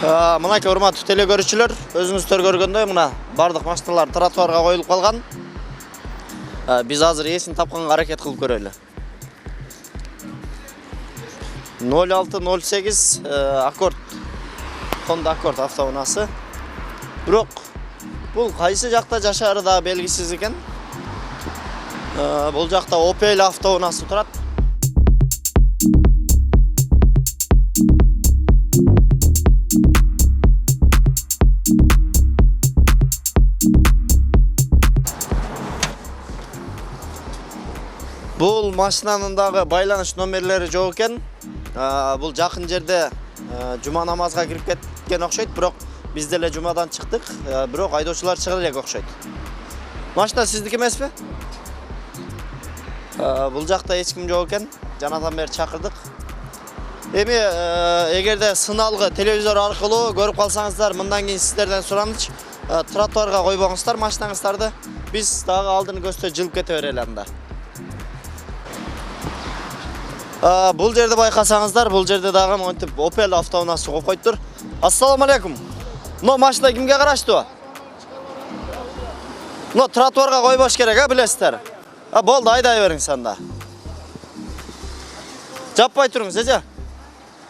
Мынакей урматтуу теле көрүүчүлөр, өзүңүздөр көргөндөй мына бардык машиналар тротуарга коюлуп калган. Биз азыр эсин тапканга аракет кылып көрөлү. 0608 Accord, Honda Accord автоунаасы. Бирок бул кайсы жакта жашаары да белгисиз экен. Бул жакта Opel автоунаасы турат. Бул машинанын дагы байланыш номерлери жок экен. Бул жакын жерде жума намазга кирип кеткен окшойт, бирок биз деле жумадан чыктык, бирок айдоочулар чыга элек окшойт. Машина сиздики эмеспи? Бул жакта эч ким жок экен. Жанадан бери чакырдык. Эми эгерде сыналгы телевизор аркылуу көрүп калсаңыздар, мындан кийин сиздерден суранычы, тротуарга койбоңуздар машинаңыздарды. Биз дагы алдын көзтө жылып кете берели анда. Бул жерде байкасаңыздар, бул жерде дагы монтип Opel автоунаасы коюп коюптур. Ассаламу алейкум. Но машина кимге караштуу? Но тротуарга койбош керек, билесиздер. Болду, айдай бериңиз анда. Жаппай туруңуз, эже.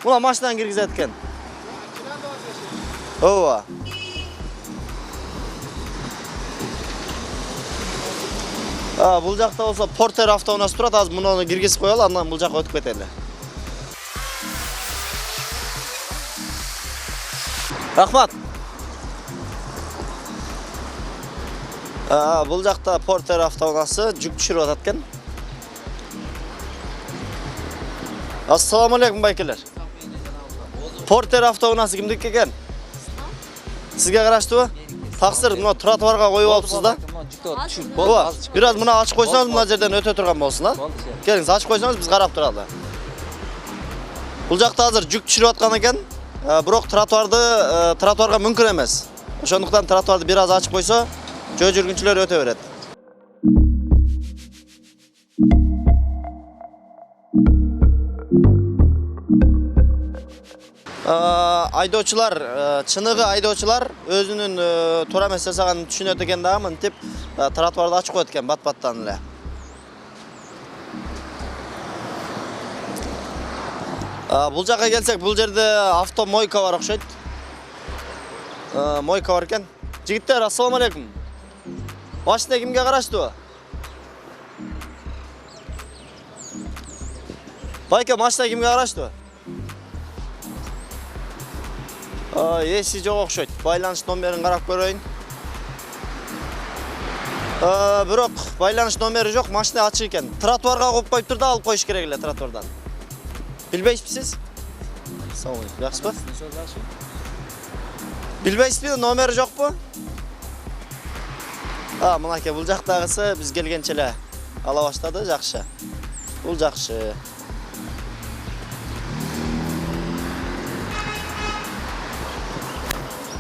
Мына машинаны киргизет экен. Ооба. Бул жакта болсо Porter автоунаасы турат, азыр муну киргизип коелу, андан бул жакка өтүп кетели. Рахмат. Бул жакта Porter автоунаасы жүк түшүрүп атат экен. Ассаламу алейкум байкелер. Porter автоунаасы кимдики экен? Сизге караштыбы? Таксыр, мына тротуарга коюп алыпсыз да? Ооба. Бираз мына ачып койсоңуз, мына жерден өтө турган болсун, Келиңиз, ачып койсоңуз биз карап туралы. Бул жакта азыр жүк түшүрүп аткан экен, бирок тротуарга мүмкүн эмес. Ошондуктан тротуарды бираз ачып койсо, жөө жүргүнчүлөр өтө берет. Айдоочулар, чыныгы айдоочулар өзүнүн туура эмес жасаганын түшүнөт экен дагы, мынтип тротуарды ачып коет экен бат-баттан эле. Бул жакка келсек, бул жерде автомойка бар окшойт. Мойка бар экен. Жигиттер, ассаламу алейкум. Машина кимге караштуу? Байке, машина кимге караштуу? Эси жок окшойт. Байланыш номерин карап көрөйүн. Бирок байланыш номери жок, машина ачык экен. Тротуарга коюп коюптур да, алып коюш керек эле тротуардан. Билбейсизби? Салам алейкум. Жакшысызбы? Билбейсизби, номери жокпу? Мынакей бул жактагысы биз келгенче эле ала баштады, жакшы. Бул жакшы.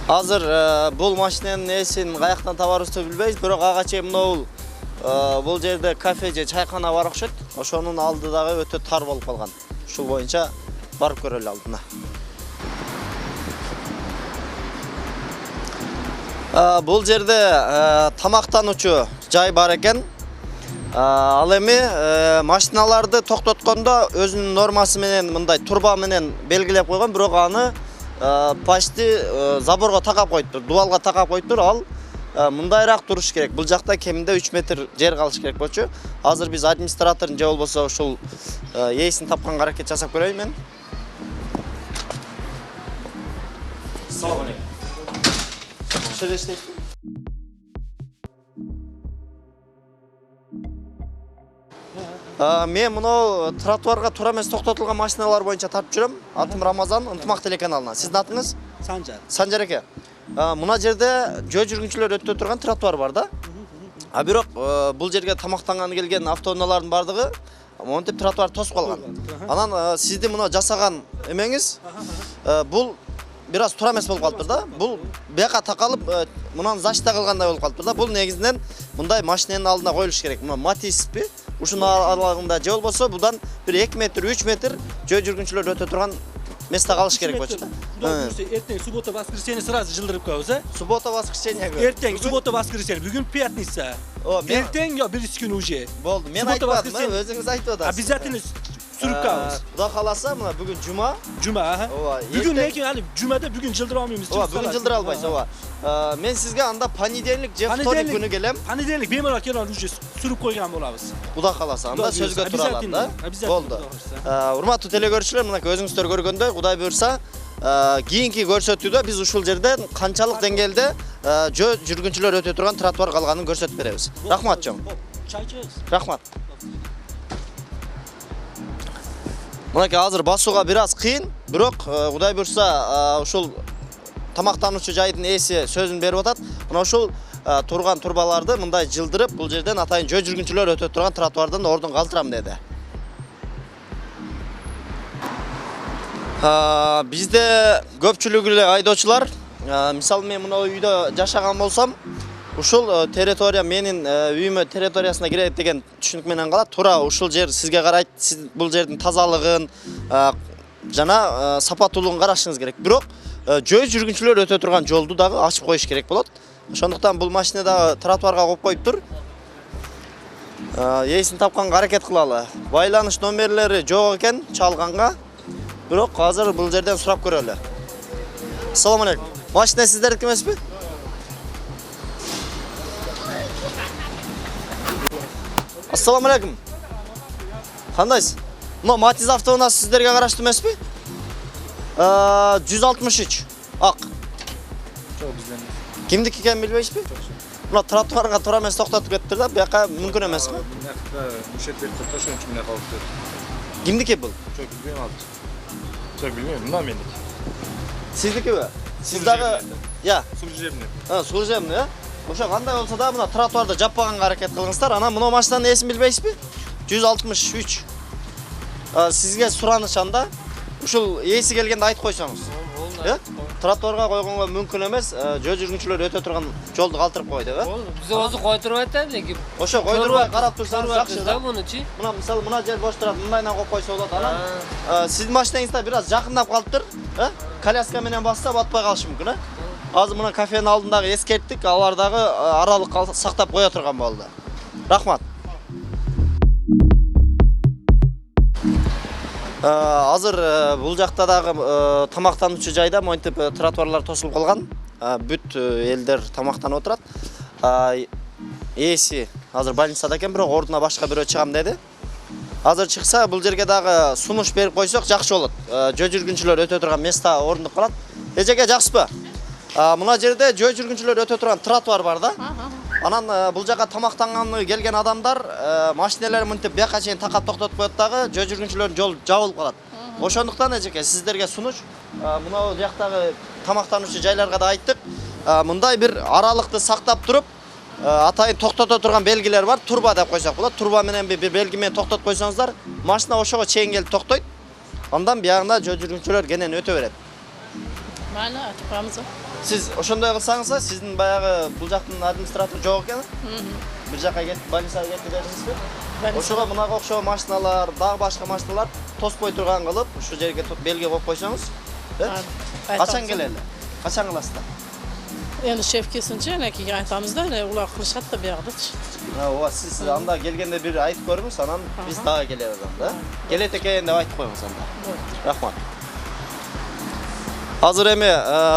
Азыр бул машинанын эсин каяктан табарыбызды билбейбиз, бирок ага чейин бул жерде кафе же чайкана бар окшойт. Ошонун алды дагы өтө тар болуп калган. Ушул боюнча барып көрөлү алдына. Бул жерде тамактануучу жай бар экен. Ал эми машиналарды токтоткондо өзүнүн нормасы менен мындай турба менен белгилеп койгон, бирок аны почти заборго такап коюптур, дубалга такап коюптур. Ал мындайраак туруш керек. Бул жакта кеминде 3 метр жер калыш керек болчу. Азыр биз администратордун же болбосо ушул ээсин тапканга аракет жасап көрөйүн мен. Салам алейкум. Мен мына тротуарга туура эмес токтотулган машиналар боюнча тартып жүрөм. Атым Рамазан, Ынтымак телеканалынан. Сиздин атыңыз? Санжар. Санжар эке. Мына жерде жөө жүргүнчүлөр өтө турган тротуар бар да. Бирок бул жерге тамактанганы келген автоунаалардын бардыгы монтип тротуар тосуп калган. Анан сиздин мына жасаган эмеңиз бул бираз туура эмес болуп калыптыр да. Бул бияка такалып, мынаны защита кылгандай болуп калыптыр да. Бул негизинен мындай машинанын алдына коюлуш керек. Мына Матиспи, ушунун аралыгында же болбосо будан бир 2 метр, 3 метр жөө жүргүнчүлөр өтө турган место қалыш керек болчу да. Эртең суббота, воскресенье сразу жылдырып коебуз, а? Суббота, воскресенье. Эртең суббота, воскресенье, бүгүн пятница. Эртең я биринчи күн уже. Болду. Мен айтпадым, өзүңүз айтып атасыз. Обязательно сүрүп коебуз. Куда кааласа, мына бүгүн жума. Жума, бүгүн lekin али жумада бүгүн жылдыра алмайбыз. Бүгүн жылдыра албайсыз, мен сизге анда понедельник же вторник күнү келем. Понедельник беморал келип уже сүрүп койгон болобуз. Куда кааласа, анда сөзгө тура алат да. Болду. Урматтуу телегөрүүчүлөр, мынакей өзүңүздөр көргөндөй, Кудай буйрса, кийинки көрсөтүүдө биз ушул жерден канчалык деңгээлде жүргүнчүлөр өтө турган тротуар калганын көрсөтүп беребиз. Рахмат чоң. Чай ичебиз. Рахмат. Мынакей азыр басууга бир аз кыйын, бирок Кудай буйрса ушул тамактануучу жайдын ээси сөзүн берип атат. Мына ушул турган турбаларды мындай жылдырып, бул жерден атайын жөө жүргүнчүлөр өтө турган тротуардан ордун калтырам деди. Бизде көпчүлүгү эле айдоочулар, мисалы мен мына үйдө жашаган болсом, ушул территория менин үйүмө территориясына кирет деген түшүнүк менен калат. Туура ушул жер сизге карайт. Сиз бул жердин тазалыгын жана сапаттуулугун карашыңыз керек. Бирок жөө жүргүнчүлөр өтө турган жолду дагы ачып коюш керек болот. Ошондуктан бул машина дагы тротуарга коюп коюптур. Ээсин тапканга аракет кылалы. Байланыш номерлери жок экен чалганга. Бирок азыр бул жерден сурап көрөлү. Ассаламу алейкум. Машина сиздердики эмеспи? Ассаламу алейкум. Кандайсыз? Мына Матиз автоунаасы сиздерге караштуу эмеспи? 163 ак. Жок бизден. Кимдики экенин билбейсизби? Мына тротуарга туура эмес токтотуп кетиптир да, буяка мүмкүн эмес го. Мынакта мушеттерди тошон үчүн мына калыптыр. Кимдики бул? Жок билбейм алды. Жок билбейм, мына меники. Сиздикиби? Сиз дагы служебный. Служебный, Ошо кандай болсо да мына тротуарды жаппаганга аракет кылыңыздар. Анан мына машинанын ээсин билбейсизби? 163. Сизге сураныч анда. Ушул ээси келгенде айтып койсоңуз. Тротуарга койгонго мүмкүн эмес, жөө жүргүнчүлөр өтө турган жолду калтырып койду, Биз өзү койдуруп атат, lekin ошо койдурбай карап турсаңыз жакшы да мунучи. Мына мисалы мына жер бош турат, мындайдан коюп койсо болот. Анан сиздин машинаңызда бир аз жакындап калыптыр, коляска менен басса батпай калышы мүмкүн, Азыр мына кафенин алдындагы эскерттик, алар дагы аралык сактап кое турган болду. Рахмат. Азыр бул жакта дагы тамактануучу жайда монтип тротуарлар тосулуп калган. Бүт элдер тамактанып отурат. Ээси азыр больницада экен, бирок ордуна башка бирөө чыгам деди. Азыр чыкса бул жерге дагы сунуш берип койсок жакшы болот. Жөө жүргүнчүлөр өтө турган места ордундук калат. Эжеке жакшысызбы? Мына жерде жөө жүргүнчүлөр өтө турган тротуар бар да. Анан бул жака тамактанганы келген адамдар машиналар мынтип бияка чейин такап токтотуп коет дагы, жөө жүргүнчүлөрдүн жолу жабылып калат. Ошондуктан эжеке сиздерге сунуш, мына жактагы тамактануучу жайларга да айттык. Мындай бир аралыкты сактап туруп, атайын токтото турган белгилер бар, турба деп койсок болот. Турба менен бир белги менен токтотуп койсоңуздар, машина ошого чейин келип токтойт. Андан биягында жөө жүргүнчүлөр кенен өтө берет. Майлы, атпамыз. Сиз ошондой кылсаңыз, сиздин баягы бул жактын администратор жок экен. Бир жака кетип, больницага кетти дедиңизби? Ошого мынага окшогон машиналар, дагы башка машиналар тоспой турган кылып, ушу жерге белги коюп койсоңуз, качан келели? Качан кыласыздар? Endi şef kesince ne ki aytamız da ne ular kılışat da bir yağdıç. Siz anda gelgende bir aytıp görmüş, anan biz daha geleriz anda. Gelet ekeyen de aytıp koymuş anda. Rahmat. Азыр эми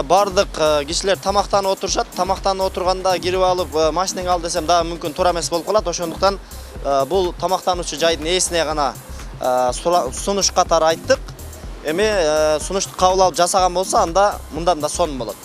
бардык кишилер тамактанып отурушат. Тамактанып отурганда кирип алып машинаңды ал десем дагы мүмкүн туура эмес болуп калат. Ошондуктан бул тамактануучу жайдын ээсине гана сунуш катары айттык. Эми сунушту кабыл алып жасаган болсо анда мындан да сонун болот.